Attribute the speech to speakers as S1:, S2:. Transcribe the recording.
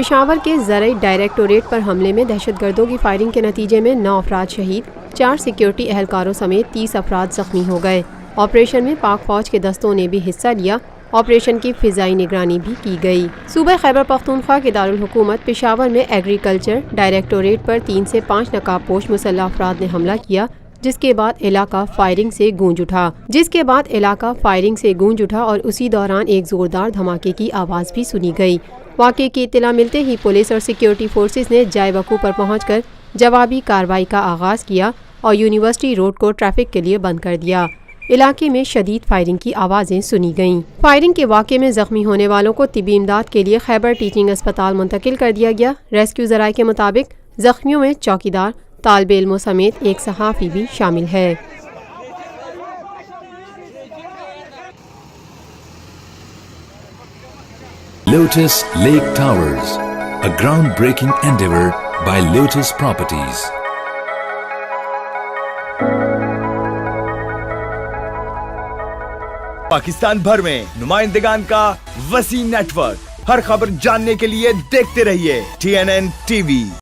S1: پشاور کے زرعی ڈائریکٹوریٹ پر حملے میں دہشت گردوں کی فائرنگ کے نتیجے میں 9 افراد شہید، 4 سیکورٹی اہلکاروں سمیت 30 افراد زخمی ہو گئے۔ آپریشن میں پاک فوج کے دستوں نے بھی حصہ لیا۔ آپریشن کی فضائی نگرانی بھی کی گئی۔ صوبہ خیبرپختونخوا کے دارالحکومت پشاور میں ایگریکلچر ڈائریکٹوریٹ پر 3 سے 5 نقاب پوش مسلح افراد نے حملہ کیا، جس کے بعد علاقہ فائرنگ سے گونج اٹھا اور اسی دوران ایک زوردار دھماکے کی آواز بھی سنی گئی۔ واقعے کی اطلاع ملتے ہی پولیس اور سیکورٹی فورسز نے جائے وقوع پر پہنچ کر جوابی کارروائی کا آغاز کیا اور یونیورسٹی روڈ کو ٹریفک کے لیے بند کر دیا۔ علاقے میں شدید فائرنگ کی آوازیں سنی گئیں۔ فائرنگ کے واقعے میں زخمی ہونے والوں کو طبی امداد کے لیے خیبر ٹیچنگ اسپتال منتقل کر دیا گیا۔ ریسکیو ذرائع کے مطابق زخمیوں میں چوکیدار، طالب علموں سمیت ایک صحافی بھی شامل ہے۔
S2: Lotus Lake Towers, a groundbreaking endeavor by Lotus Properties.
S3: Pakistan بھر میں نمائندگان کا وسیع نیٹ ورک، ہر خبر جاننے کے لیے دیکھتے رہیے TNN TV۔